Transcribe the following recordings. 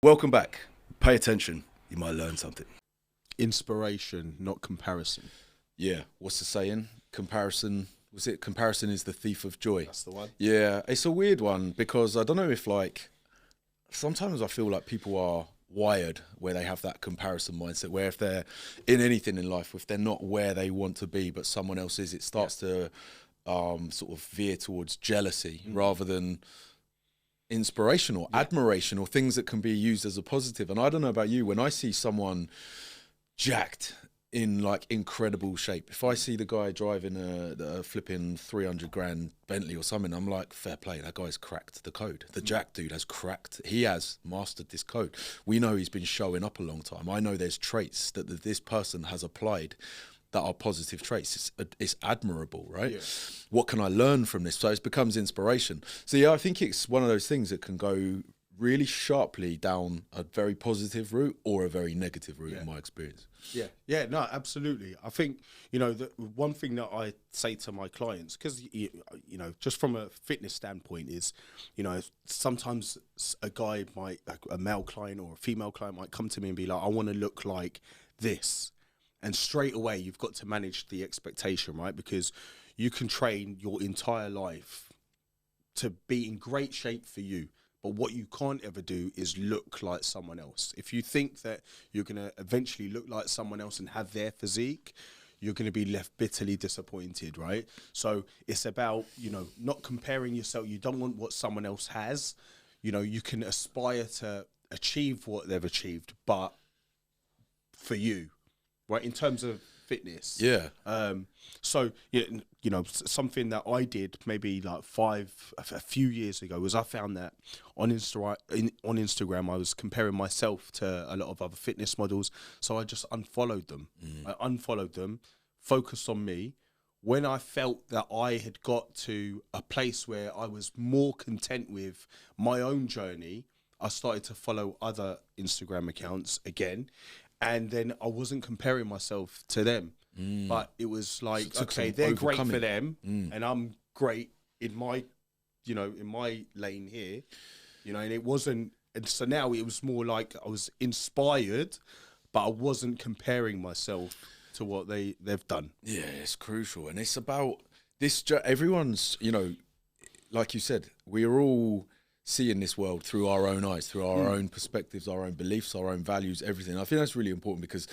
Welcome back. Pay attention. You might learn something. Inspiration, not comparison. Yeah. What's the saying? Comparison. Was it comparison is the thief of joy? That's the one. Yeah. It's a weird one because I don't know if sometimes I feel like people are wired where they have that comparison mindset where if they're in anything in life, if they're not where they want to be, but someone else is, it starts to sort of veer towards jealousy rather than inspiration or admiration or things that can be used as a positive. And I don't know about you, when I see someone jacked in like incredible shape, if I see the guy driving a flipping 300 grand Bentley or something, I'm like, fair play, that guy's cracked the code. The jack dude has cracked, he has mastered this code. We know he's been showing up a long time. I know there's traits that this person has applied that are positive traits. It's admirable, right? Yeah. What can I learn from this? So it becomes inspiration. So yeah, I think it's one of those things that can go really sharply down a very positive route or a very negative route in my experience. Yeah, no, absolutely. I think, the one thing that I say to my clients, because, just from a fitness standpoint is, sometimes a male client or a female client might come to me and be like, I want to look like this. And straight away, you've got to manage the expectation, right? Because you can train your entire life to be in great shape for you. But what you can't ever do is look like someone else. If you think that you're going to eventually look like someone else and have their physique, you're going to be left bitterly disappointed, right? So it's about, not comparing yourself. You don't want what someone else has. You can aspire to achieve what they've achieved, but for you. Right, in terms of fitness. Yeah. So, something that I did maybe like a few years ago was I found that on Instagram, I was comparing myself to a lot of other fitness models. So I just unfollowed them. I unfollowed them, focused on me. When I felt that I had got to a place where I was more content with my own journey, I started to follow other Instagram accounts again. And then I wasn't comparing myself to them, but it was like, okay, they're great for them, and I'm great in my, in my lane here, and it wasn't. And so now it was more like I was inspired, but I wasn't comparing myself to what they've done. Yeah, it's crucial, and it's about this. Everyone's, like you said, we are all seeing this world through our own eyes, through our own perspectives, our own beliefs, our own values, everything. I think that's really important because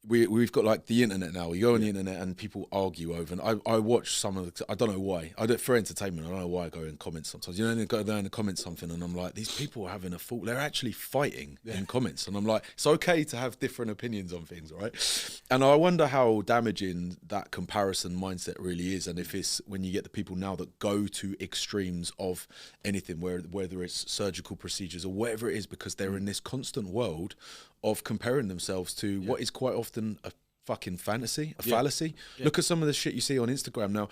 we've got like the internet now. You go on the internet and people argue over, and I watch some of the, I don't know why, I do it for entertainment. I don't know why I go and comment sometimes. They go there and comment something and I'm like, these people are having a fault. They're actually fighting in comments. And I'm like, it's okay to have different opinions on things, right? And I wonder how damaging that comparison mindset really is. And if it's when you get the people now that go to extremes of anything, whether it's surgical procedures or whatever it is, because they're in this constant world of comparing themselves to what is quite often a fucking fantasy, a fallacy. Yeah. Look at some of the shit you see on Instagram now.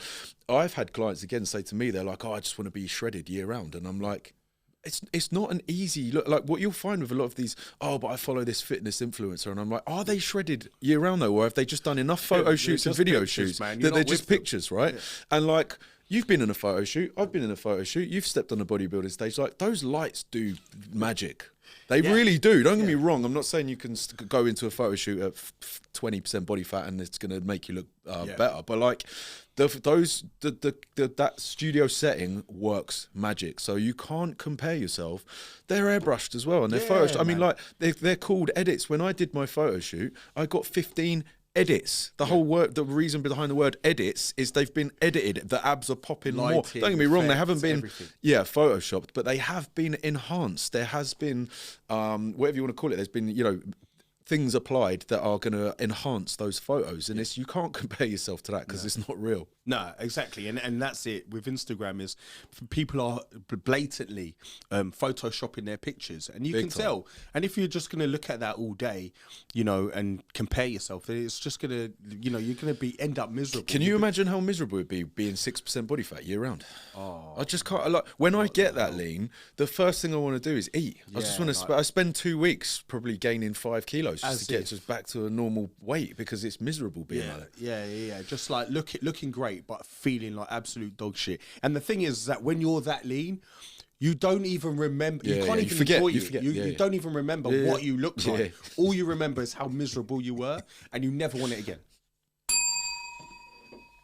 I've had clients again say to me, they're like, oh, I just want to be shredded year round. And I'm like, it's not an easy look. Like what you'll find with a lot of these, oh, but I follow this fitness influencer. And I'm like, are they shredded year round though? Or have they just done enough photo shoots and video shoots that they're just pictures, right? Yeah. And like, you've been in a photo shoot. I've been in a photo shoot. You've stepped on a bodybuilding stage. Like those lights do magic. They really do. Don't get me wrong. I'm not saying you can go into a photo shoot at 20% body fat and it's going to make you look better. But like that studio setting works magic. So you can't compare yourself. They're airbrushed as well, and they're photos. I mean, like they're called edits. When I did my photo shoot, I got 15 edits. The whole word, the reason behind the word edits is they've been edited. The abs are popping more. Don't get me wrong, they haven't been photoshopped, but they have been enhanced. There has been whatever you want to call it. There's been things applied that are going to enhance those photos, and you can't compare yourself to that because it's not real. No, exactly, and that's it with Instagram is people are blatantly photoshopping their pictures, and you can tell. And if you're just going to look at that all day, and compare yourself, then it's just going to, you're going to end up miserable. Can you imagine how miserable it would be being 6% body fat year round? Oh, I just can't. Like when I get that lean, the first thing I want to do is eat. I just want to. I spend 2 weeks probably gaining 5 kilos just to get just back to a normal weight because it's miserable being like that. Yeah. Just like looking great, but feeling like absolute dog shit. And the thing is that when you're that lean, You don't even remember. You Yeah, can't yeah, even you forget, enjoy you it. forget, You, yeah, you yeah. don't even remember Yeah, what you looked like. yeah. All you remember is how miserable you were, and you never want it again.